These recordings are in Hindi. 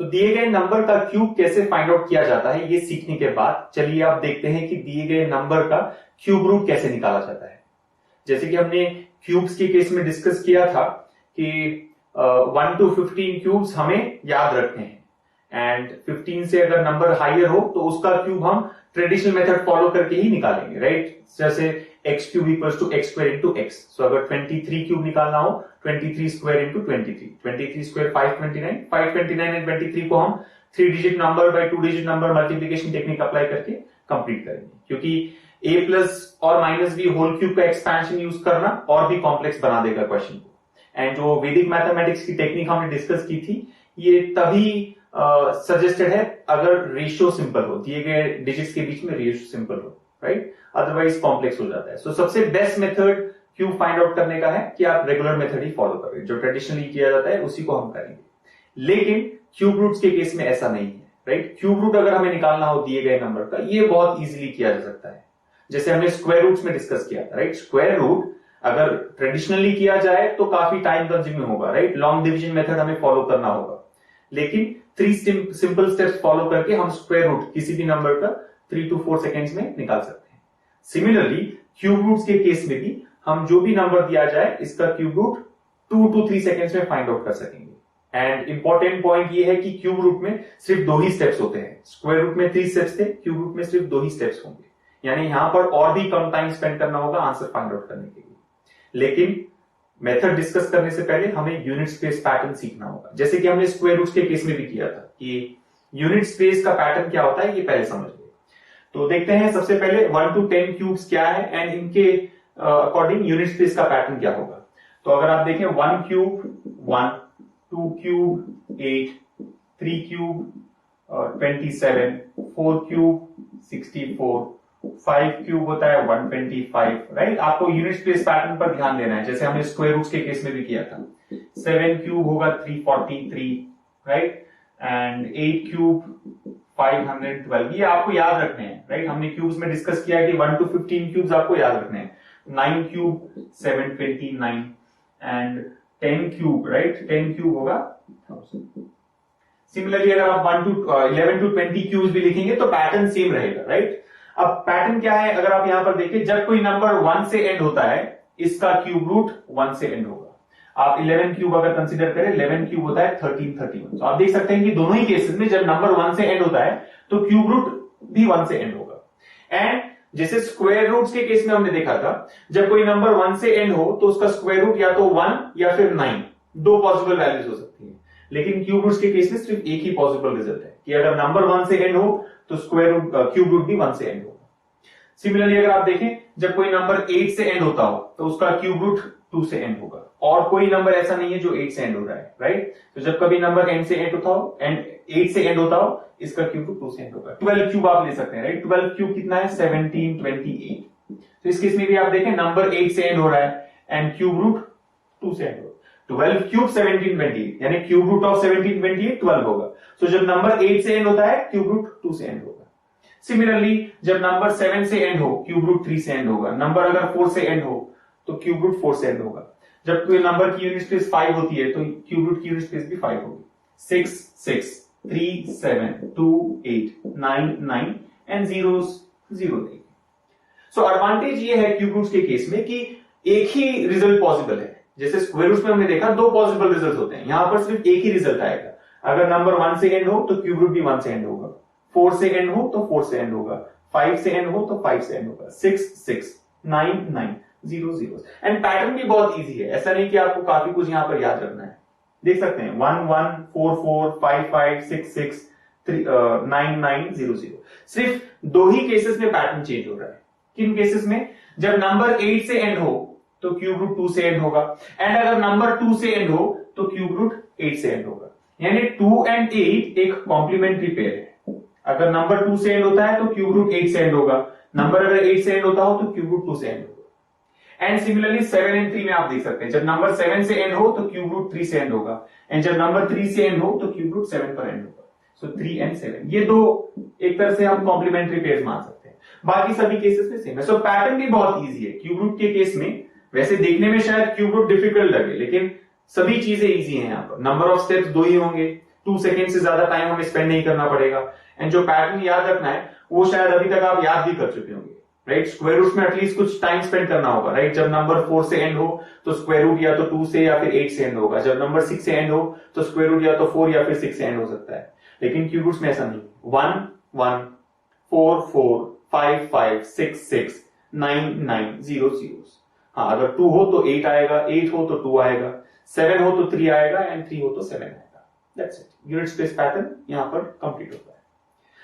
तो दिए गए नंबर का क्यूब कैसे फाइंड आउट किया जाता है ये सीखने के बाद चलिए आप देखते हैं कि दिए गए नंबर का क्यूब रूट कैसे निकाला जाता है। जैसे कि हमने क्यूब्स के केस में डिस्कस किया था कि 1 to 15 क्यूब्स हमें याद रखने हैं एंड 15 से अगर नंबर हायर हो तो उसका क्यूब हम ट्रेडिशनल मेथड फॉलो करके ही निकालेंगे, राइट। जैसे x cube equals to x square into X. So अगर 23 क्यूब निकालना हो 23 स्क्वायर इंटू 23 स्क्वायर 529, 529 एंड 23 को हम 3 digit number by 2 digit number multiplication technique apply करके कंप्लीट करेंगे, क्योंकि a प्लस और माइनस बी होल क्यूब का एक्सपेंशन यूज करना और भी कॉम्प्लेक्स बना देगा क्वेश्चन को। एंड जो वैदिक मैथमेटिक्स की टेक्निक हमने डिस्कस की थी ये तभी सजेस्टेड है अगर रेशियो सिंपल हो, दिए गए डिजिट्स के बीच में रेशियो सिंपल हो, राइट। अदरवाइज कॉम्प्लेक्स हो जाता है। सो सबसे best method cube find out करने का है कि आप रेगुलर मेथड ही फॉलो करें, जो ट्रेडिशनली किया जाता है उसी को हम करेंगे। लेकिन क्यूब रूट्स के केस में ऐसा नहीं है, राइट। क्यूब रूट अगर हमें निकालना हो दिए गए नंबर का, ये बहुत इजीली किया जा सकता है, जैसे हमने स्क्वायर रूट्स में डिस्कस किया था, राइट। स्क्वायर रूट अगर ट्रेडिशनली किया जाए तो काफी टाइम कंज्यूमिंग होगा, राइट। लॉन्ग डिवीजन मेथड हमें फॉलो करना होगा, लेकिन 3 सिंपल स्टेप्स फॉलो करके हम स्क्वायर रूट किसी भी नंबर का 3 to 4 सेकेंड्स में निकाल सकते हैं। सिमिलरली क्यूब रूट्स के केस में भी हम जो भी नंबर दिया जाए इसका क्यूब रूट 2 to 3 सेकेंड्स में फाइंड आउट कर सकेंगे। एंड इंपॉर्टेंट पॉइंट ये है कि क्यूब रूट में सिर्फ 2 ही स्टेप्स होते हैं। स्क्वायर रूट में 3 स्टेप्स थे, क्यूब रूट में सिर्फ 2 ही स्टेप्स होंगे, यानी यहां पर और भी कम टाइम स्पेंड करना होगा आंसर फाइंड आउट करने के लिए। लेकिन मेथड डिस्कस करने से पहले हमें यूनिट स्पेस पैटर्न सीखना होगा, जैसे कि हमने स्क्वायर रूट्स के केस में भी किया था कि यूनिट स्पेस का पैटर्न क्या होता है ये पहले समझ लें। तो देखते हैं सबसे पहले 1 to 10 क्यूब्स क्या है एंड इनके अकॉर्डिंग यूनिट स्पेस का पैटर्न क्या होगा। तो अगर आप देखें 1 cube 1, 2 cube 8, 3 cube 27, 4 cube 64, 5 cube होता है 125, राइट। आपको यूनिट स्पेस पैटर्न पर ध्यान देना है, जैसे हमने स्क्वायर रूट्स के केस में भी किया था। 7 क्यूब होगा 343, राइट। एंड 8 क्यूब 512, ये आपको याद रखने हैं, राइट। हमने क्यूब्स में डिस्कस किया कि 1 to 15 क्यूब्स आपको याद रखने हैं। 9 cube 729 and 10 cube, right, 10 cube होगा 1000। सिमिलरली अगर आप 11 to 20 क्यूब्स भी लिखेंगे तो पैटर्न सेम रहेगा, राइट। अब पैटर्न क्या है अगर आप यहां पर देखिए, जब कोई नंबर 1 से एंड होता है इसका क्यूब रूट 1 से एंड होगा। आप 11 क्यूब अगर कंसीडर करें, 11 क्यूब होता है 1331। तो आप देख सकते हैं कि दोनों ही केसेस में जब नंबर 1 से एंड होता है तो क्यूब रूट भी 1 से एंड होगा। एंड जैसे स्क्वायर रूट्स के केस में हमने देखा था, जब कोई नंबर 1 से एंड हो तो उसका स्क्वायर रूट या तो 1 या फिर 9, 2 पॉसिबल वैल्यूज हो सकती है। लेकिन क्यूब रूट्स के केस में सिर्फ एक ही पॉसिबल रिजल्ट है कि अगर नंबर 1 से एंड हो तो स्क्वायर रूट क्यूब रूट भी 1 से एंड होगा। सिमिलरली अगर आप देखें जब कोई नंबर 8 से एंड होता हो तो उसका क्यूब रूट 2 से एंड होगा, और कोई नंबर ऐसा नहीं है जो 8 से एंड हो रहा है, राइट। तो जब कभी नंबर एंड से एंड होता हो एंड 8 से एंड होता हो इसका क्यूब रूट 2 से एंड होगा। 12 क्यूब आप ले सकते हैं, राइट। 12 क्यूब कितना है 1728। तो इस केस में भी आप देखें नंबर 8 से एंड हो रहा है एंड क्यूब रूट 2 से एंड होगा। 12 क्यूब 1728, यानी क्यूब रूट ऑफ 1728 12 होगा। तो जब नंबर 8 से एंड होता है क्यूब रूट 2 से एंड होगा। सिमिलरली जब नंबर 7 से एंड हो क्यूब रूट 3 से एंड होगा। नंबर अगर 4 से एंड हो तो क्यूब रूट 4 से एंड होगा। जब कोई नंबर की यूनिट स्पेस 5 होती है तो क्यूब रूट की यूनिट स्पेस भी 5 होगी। 6 6 3 7 2 8 9 9 एंड 0 0 देखें। सो एडवांटेज ये है क्यूब रूट्स के केस में कि एक ही रिजल्ट पॉसिबल है। जैसे स्क्वायर रूट्स में हमने देखा 2 पॉसिबल रिजल्ट होते हैं, यहां पर सिर्फ एक ही रिजल्ट आएगा। अगर नंबर 1 से एंड हो तो क्यूब रूट भी 1 से एंड होगा, 4 से एंड हो तो 4 से एंड होगा, 5 से एंड हो तो 5 से एंड होगा, 6 6 9 9 0 0। एंड पैटर्न भी बहुत इजी है, ऐसा नहीं कि आपको काफी कुछ यहां पर याद रखना है। देख सकते हैं 1 1 4 4 5 5 6 6 9 9 0 0। सिर्फ 2 ही केसेस में पैटर्न चेंज हो रहा है। किन केसेस में? जब नंबर 8 से एंड हो तो क्यूब रूट 2 से एंड होगा, एंड अगर नंबर 2 से एंड हो तो क्यूब रूट 8 से एंड होगा। यानी 2 एंड 8 एक कॉम्प्लीमेंट्री पेयर है। अगर नंबर 2 से एंड होता है तो क्यूब रूट 8 से एंड होगा, नंबर अगर 8 से एंड होता हो तो क्यूब रूट 2 से एंड होगा। एंड सिमिलरली 7 एंड 3 में आप देख सकते हैं, जब नंबर 7 से एंड हो तो क्यूब रूट 3 से एंड होगा, एंड जब नंबर 3 से एंड हो तो क्यूब रूट 7 पर एंड होगा। सो 3 एंड 7 ये दो एक तरह से हम कॉम्प्लीमेंट्री पेयर मान सकते हैं। बाकी सभी केसेस में सेम है। सो पैटर्न भी बहुत ईजी है क्यूब रूट के केस में। वैसे देखने में शायद क्यूब रूट डिफिकल्ट लगे, लेकिन सभी चीजें इजी हैं। यहाँ पर नंबर ऑफ स्टेप्स 2 ही होंगे, 2 सेकेंड से ज्यादा टाइम हमें स्पेंड नहीं करना पड़ेगा। एंड जो पैटर्न याद रखना है वो शायद अभी तक आप याद भी कर चुके होंगे, राइट। स्क्वायर रूट में एटलीस्ट कुछ टाइम स्पेंड करना होगा, राइट। जब नंबर 4 से एंड हो तो स्क्वायर रूट या तो 2 से या फिर 8 से एंड होगा। जब नंबर 6 से एंड हो तो स्क्वायर रूट या तो 4 या फिर 6 से एंड हो सकता है। लेकिन क्यूब रूट्स में ऐसा नहीं, 1 1 4 4 5 5 6 6 9 9 0 0। हाँ, अगर 2 हो तो 8 आएगा, 8 हो तो 2 आएगा, 7 हो तो 3 आएगा एंड 3 हो तो 7 आएगा। That's it. Unit space pattern यहां पर कंप्लीट होता है।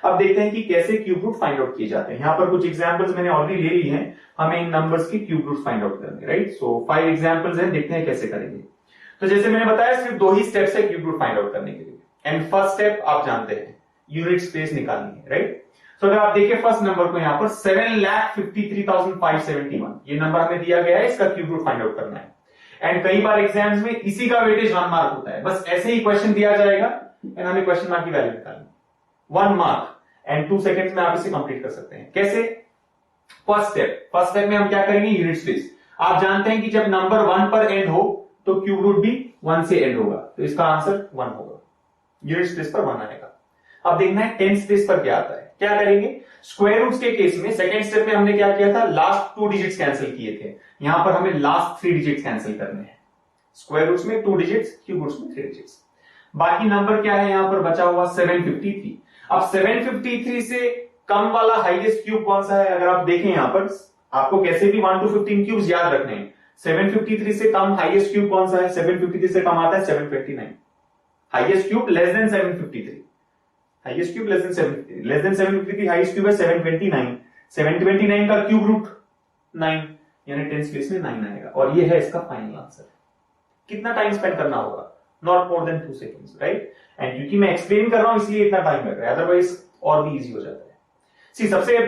अब देखते हैं कि कैसे क्यूब रूट फाइंड आउट किए जाते हैं। यहां पर कुछ एग्जांपल्स मैंने ऑलरेडी ले ली हैं, हमें इन नंबर्स की क्यूब रूट फाइंड आउट करने, राइट। सो 5 एग्जांपल्स हैं, देखते हैं कैसे करेंगे। तो जैसे मैंने बताया सिर्फ 2 ही स्टेप्स है क्यूब रूट फाइंड आउट करने के लिए। एंड फर्स्ट स्टेप आप जानते हैं, यूनिट स्पेस निकालनी है, राइट। तो अगर आप देखिए फर्स्ट नंबर को यहां पर 7,53,571 ये नंबर हमें दिया गया है, इसका क्यूब रूट फाइंड आउट करना है। एंड कई बार एग्जाम्स में इसी का वेटेज 1 मार्क होता है। बस ऐसे ही क्वेश्चन दिया जाएगा एंड हमें क्वेश्चन मार्क की वैल्यू निकालनी, 1 मार्क एंड 2 सेकेंड्स में आप इसे कंप्लीट कर सकते हैं। कैसे? फर्स्ट स्टेप में हम क्या करेंगे, यूनिट स्पेस। आप जानते हैं कि जब नंबर 1 पर एंड हो तो क्यूब रूट भी 1 से एंड होगा, तो इसका आंसर 1 होगा। यूनिट स्पेस पर 1 आएगा। अब देखना है 10 स्पेस पर क्या आता है। क्या करेंगे, स्क्वायर रूट्स के केस में सेकंड स्टेप में हमने क्या किया था, लास्ट 2 डिजिट्स कैंसिल किए थे। यहां पर हमें लास्ट 3 डिजिट्स कैंसिल करने हैं। स्क्वायर रूट्स में 2 डिजिट्स, क्यूब रूट्स में 3 डिजिट्स। बाकी नंबर क्या है यहां पर बचा हुआ, 753। अब 753 से कम वाला हाईएस्ट क्यूब कौन सा है? अगर आप देखें यहां पर आपको कैसे भी 1 to 15 क्यूब्स याद रखने हैं। 753 से कम हाईएस्ट क्यूब कौन सा है? 753 से कम आता है 729। Highest cube less than 753, highest cube less than 753, less than 753 highest cube है 729। 729 का क्यूब रूट 9, यानी 10 स्पेस में 9 आएगा और ये है इसका फाइनल आंसर। कितना टाइम स्पेंड करना होगा? Not more than 2 seconds, right. And क्योंकि मैं एक्सप्लेन कर रहा हूं इसलिए इतना टाइम लग रहा है, अदरवाइज और भी इजी हो जाता है। सी सबसे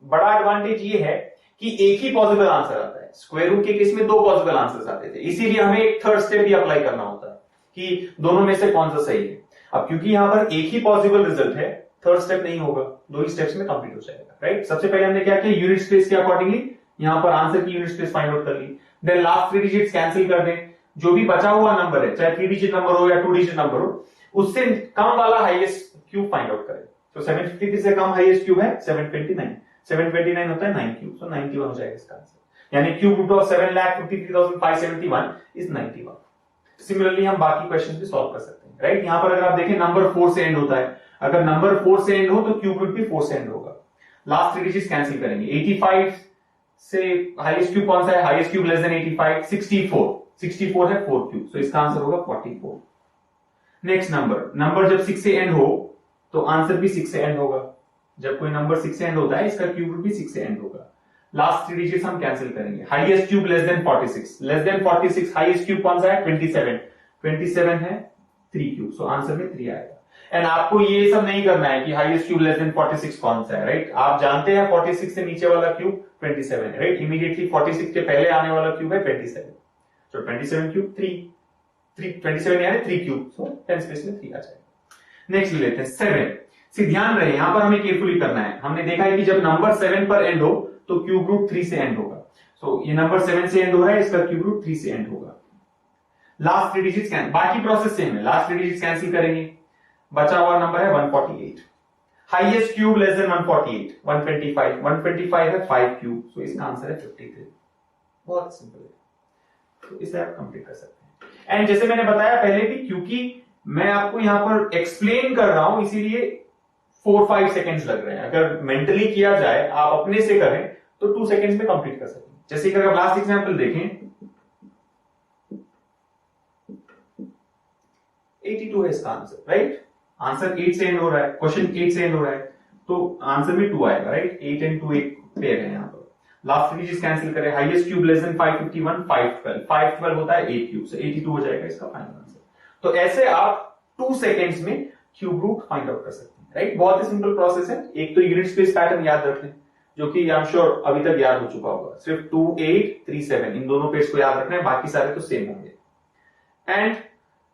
बड़ा एडवांटेज ये है कि एक ही पॉसिबल आंसर आता है। स्क्वायर रूट के केस में 2 पॉसिबल आंसर्स आते थे, इसीलिए हमें एक थर्ड स्टेप भी अप्लाई करना होता है कि दोनों में से कौन सा सही है। अब क्योंकि यहां पर एक ही पॉसिबल रिजल्ट है, थर्ड स्टेप नहीं होगा, 2 ही स्टेप्स में कंप्लीट हो जाएगा, राइट। सबसे पहले हमने क्या किया, यूनिट स्पेस के अकॉर्डिंगली यहां पर आंसर की यूनिट स्पेस फाइंड आउट कर ली। देन लास्ट 3 डिजिट्स कैंसिल कर दें, जो भी बचा हुआ नंबर है, चाहे 3 डिजिट नंबर हो या 2 डिजिट नंबर हो, उससे कम वाला हाईएस्ट क्यूब फाइंड आउट करें। तो 753 से कम हाईएस्ट क्यूब है 729, 729 होता है 9 क्यूब, तो 91 हो जाएगा इसका आंसर। यानी cube root of 7,53,571 is 91। Similarly हम बाकी क्वेश्चन भी सॉल्व कर सकते हैं, राइट। यहां पर अगर आप देखें नंबर 4 से एंड होता है, अगर नंबर 4 से एंड हो तो क्यूब रूट भी 4 से एंड होगा। लास्ट 3 डिजिट्स कैंसिल करेंगे। 85 से हाईएस्ट क्यूब कौन सा है? हाईएस्ट क्यूब लेस देन 85, 64 है 4 क्यूब, तो इसका आंसर होगा 44। नेक्स्ट नंबर जब 6 से एंड हो तो आंसर भी 6 से एंड होगा। जब कोई नंबर 6 से एंड होता है इसका क्यूब रूट भी 6 से एंड होगा। लास्ट 3 डिजिट्स हम कैंसिल करेंगे। Highest cube less than 46, less than 46 highest cube कौन सा है? 27 है 3 क्यूब, सो आंसर में 3 आएगा। एंड आपको ये सब नहीं करना है कि हाईएस्ट क्यूब लेस देन 46 कौन सा है, राइट। आप जानते हैं 46 से नीचे वाला क्यूब 27 है, राइट। इमीडिएटली 46 के पहले आने वाला क्यूब है 27, सो 27 क्यूब 27 यानी 3 क्यूब, सो 10 स्पेस में 3 आ जाएगा। नेक्स्ट ले लेते हैं 7। ध्यान रहे यहां पर हमें केयरफुली करना है। हमने देखा है कि जब नंबर 7 पर एंड हो तो क्यूब रूट 3 से एंड होगा। सो ये नंबर 7 से एंड हो रहा है, इसका क्यूब रूट 3 से एंड होगा। लास्ट 3 डिजिट्स कैंसिल, बाकी प्रोसेस सेम है। लास्ट 3 डिजिट्स कैंसिल करेंगे, बचा हुआ नंबर है 148। हाईएस्ट क्यूब लेस देन 148, 125 है 5 क्यूब, सो इसका आंसर है 53। बहुत सिंपल है, तो इसे आप कंप्लीट कर सकते हैं। एंड जैसे मैंने बताया पहले भी, क्योंकि मैं आपको यहां पर एक्सप्लेन कर रहा हूं इसीलिए 4-5 सेकेंड्स लग रहे हैं। अगर मेंटली किया जाए, आप अपने से करें तो 2 सेकेंड्स में कंप्लीट कर सकें। जैसे कि अगर लास्ट एग्जांपल देखें, 82 है इसका आंसर, राइट। आंसर 8 से एंड हो रहा है, क्वेश्चन 8 से एंड हो रहा है, तो आंसर में 2 आएगा, राइट। 8 एंड 2 एक पेयर है यहां पर। लास्ट 3 डिजिट्स कैंसिल करें। हाईएस्ट क्यूब लेस देन 551, 512 होता है 8 क्यूब, सो 82 हो जाएगा इसका फाइनल आंसर। तो ऐसे आप 2 सेकेंड्स में क्यूब रूट फाइंड आउट कर सकते हैं, राइट। बहुत ही सिंपल प्रोसेस है। एक तो यूनिट स्पेस पैटर्न याद रख लें, जो कि आई एम श्योर अभी तक याद हो चुका होगा। सिर्फ 2 8 3 7 इन दोनों पेज को याद रखना है, बाकी सारे तो सेम होंगे। एंड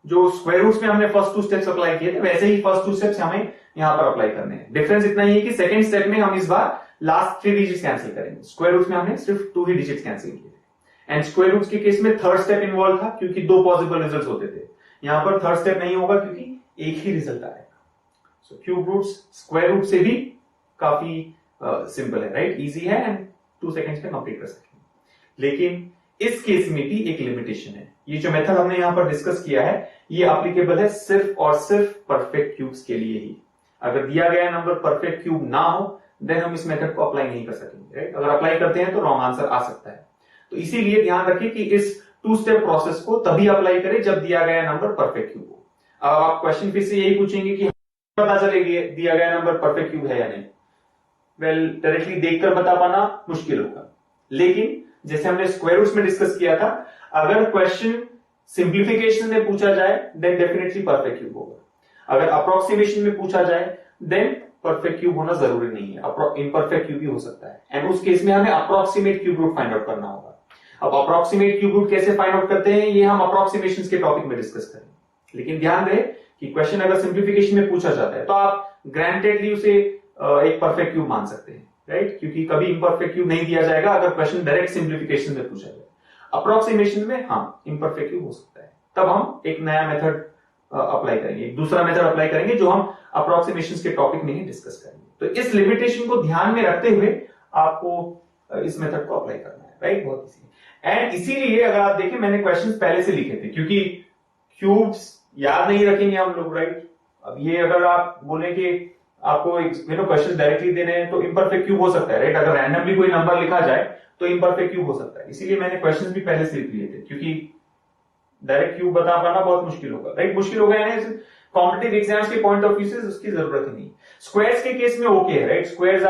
जो स्क्वायर रूट्स में हमने फर्स्ट 2 स्टेप्स अप्लाई किए थे, वैसे ही फर्स्ट 2 स्टेप्स हमें यहां पर अप्लाई करने हैं। डिफरेंस इतना ही है कि सेकंड स्टेप में हम इस बार लास्ट 3 डिजिट्स कैंसिल करेंगे। स्क्वायर रूट्स में हमने सिर्फ 2 ही डिजिट्स कैंसिल किए। एंड स्क्वायर रूट्स के केस में थर्ड स्टेप इन्वॉल्व था, क्योंकि 2 पॉसिबल रिजल्ट्स होते थे। यहां पर थर्ड स्टेप नहीं होगा, क्योंकि एक ही रिजल्ट आएगा। So cube roots square root से भी काफी सिंपल है, राइट, इजी है एंड 2 सेकेंड्स में कंप्लीट कर सकते हैं। लेकिन इस केस में भी एक लिमिटेशन है। ये जो मेथड हमने यहां पर डिस्कस किया है ये एप्लीकेबल है सिर्फ और सिर्फ परफेक्ट क्यूब्स के लिए ही। अगर दिया गया नंबर परफेक्ट क्यूब ना हो देन हम इस मेथड को अप्लाई नहीं कर सकेंगे, राइट। अगर अप्लाई करते हैं तो रॉन्ग आंसर आ सकता है। तो इसीलिए ध्यान रखिए कि इस 2 स्टेप प्रोसेस को तभी अप्लाई करें जब दिया गया नंबर परफेक्ट क्यूब हो। अब आप क्वेश्चन फिर से यही पूछेंगे कि पता चलेगी दिया गया नंबर परफेक्ट क्यूब है या नहीं। वेल, डायरेक्टली देखकर बता पाना मुश्किल होगा, लेकिन जैसे हमने स्क्वायर रूट्स में डिस्कस किया था, अगर क्वेश्चन सिंप्लीफिकेशन में पूछा जाए देन डेफिनेटली परफेक्ट क्यूब होगा। अगर अप्रोक्सीमेशन में पूछा जाए देन परफेक्ट क्यूब होना जरूरी नहीं है, इम्परफेक्ट क्यूब भी हो सकता है। एंड उस केस में हमें approximate cube root find out करना होगा। अब अप्रोक्सीमेट क्यूब रूट कैसे फाइंड आउट करते हैं ये हम अप्रोक्सीमेशन के टॉपिक में डिस्कस करेंगे। लेकिन ध्यान रहे कि क्वेश्चन अगर सिंप्लीफिकेशन में पूछा जाता है तो आप ग्रांटेडली उसे एक परफेक्ट क्यूब मान सकते हैं, राइट, क्योंकि कभी इम्परफेक्ट क्यूब नहीं दिया जाएगा अगर क्वेश्चन डायरेक्ट सिंप्लीफिकेशन में पूछा जाए। अप्रोक्सीमेशन में हाँ इम्परफेक्ट क्यूब हो सकता है, तब हम एक नया मेथड अप्लाई करेंगे, एक दूसरा मेथड अप्लाई करेंगे जो हम अप्रोक्सीमेशन के टॉपिक में ही डिस्कस करेंगे। तो इस लिमिटेशन को ध्यान में रखते हुए आपको इस मेथड को अप्लाई करना है, राइट, बहुत इजी। एंड इसीलिए अगर आप देखें मैंने क्वेश्चन पहले से लिखे थे, क्योंकि क्यूब्स याद नहीं रखेंगे हम लोग, राइट। अब ये अगर आप बोले कि आपको क्वेश्चन डायरेक्टली देने हैं तो इम्परफेक्ट क्यूब हो सकता है, राइट। अगर रैंडमली कोई नंबर लिखा जाए तो इम्परफेक्ट क्यूब हो सकता है। इसीलिए मैंने क्वेश्चंस भी पहले से लिख लिए थे, क्योंकि डायरेक्ट क्यूब बता पाना बहुत मुश्किल होगा, राइट। मुश्किल होगा यानी कॉम्पिटिटिव एग्जाम्स के पॉइंट ऑफ व्यू से उसकी जरूरत ही नहीं। स्क्वायर्स के केस में ओके है, राइट। स्क्वायर्स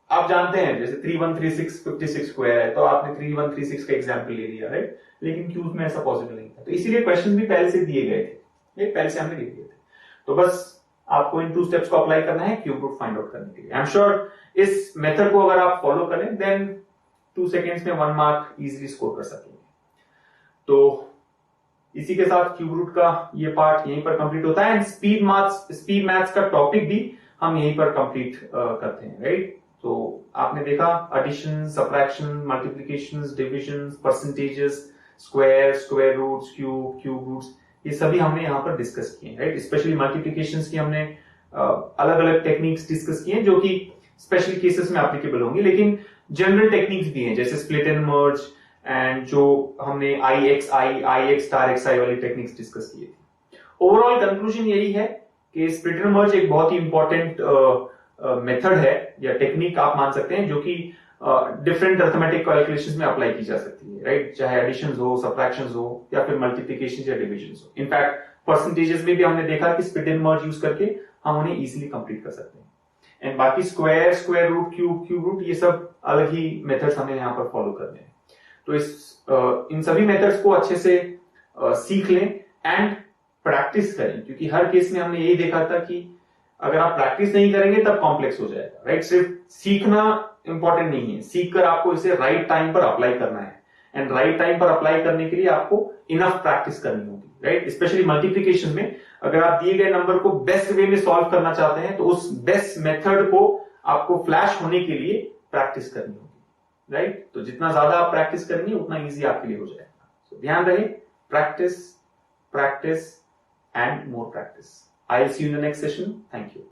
आप जानते हैं, जैसे 3136 56 स्क्वायर है तो आपने 3136 का एग्जाम्पल ले लिया, राइट। लेकिन क्यूब में ऐसा पॉसिबल नहीं था, तो इसीलिए क्वेश्चन भी पहले से दिए गए थे, पहले से हमने लिख दिए थे। तो बस आपको इन 2 स्टेप्स को अप्लाई करना है क्यूब रूट फाइंड आउट करने के लिए। आई एम श्योर इस मेथड को अगर आप फॉलो करें देन 2 सेकेंड्स में 1 मार्क इजीली स्कोर कर सकेंगे। तो इसी के साथ क्यूब रूट का ये पार्ट यहीं पर कंप्लीट होता है एंड स्पीड मैथ्स का टॉपिक भी हम यहीं पर कंप्लीट करते हैं, राइट। तो आपने देखा addition, subtraction, multiplication, division, percentages, square roots, cube roots, ये सभी हमने यहाँ पर डिस्कस किए, राइट। स्पेशली मल्टीप्लिकेशंस की हमने अलग अलग टेक्निक्स डिस्कस किए हैं जो कि स्पेशल केसेस में एप्लीकेबल होंगी, लेकिन जनरल टेक्निक्स भी हैं जैसे स्प्लिट एंड मर्ज एंड जो हमने IX स्टार XI वाली टेक्निक्स डिस्कस किए थे। ओवरऑल कंक्लूजन यही है कि स्प्लिट एंड मर्ज एक बहुत ही इंपॉर्टेंट मेथड है या टेक्निक आप मान सकते हैं, जो कि डिफरेंट अर्थमेटिक कैलकुलेशंस में अप्लाई की जा सकती है, राइट। चाहे एडिशन हो, सबट्रैक्शन हो या फिर मल्टीप्लिकेशन या डिविजन हो। इनफैक्ट परसेंटेजेस में भी हमने देखा कि स्प्लिट एंड मर्ज यूज करके हम उन्हें इजीली कंप्लीट कर सकते हैं। एंड बाकी स्क्वायर रूट, क्यूब रूट, ये सब अलग ही मेथड्स हमें यहाँ पर फॉलो करने हैं। तो इन सभी मेथड्स को अच्छे से सीख लें एंड प्रैक्टिस करें, क्योंकि हर केस में हमने यही देखा था कि अगर आप प्रैक्टिस नहीं करेंगे तब कॉम्प्लेक्स हो जाएगा, राइट। सिर्फ सीखना इंपॉर्टेंट नहीं है, सीखकर आपको इसे राइट टाइम पर अप्लाई करना है एंड राइट टाइम पर अप्लाई करने के लिए आपको इनफ प्रैक्टिस करनी होगी, राइट। स्पेशली मल्टीप्लिकेशन में अगर आप दिए गए नंबर को बेस्ट वे में सॉल्व करना चाहते हैं तो उस बेस्ट मेथड को आपको फ्लैश होने के लिए प्रैक्टिस करनी होगी, राइट। तो जितना ज्यादा आप प्रैक्टिस करेंगे उतना इजी आपके लिए हो जाएगा। तो ध्यान रहे, practice and more practice. I will see you in the next session. Thank you.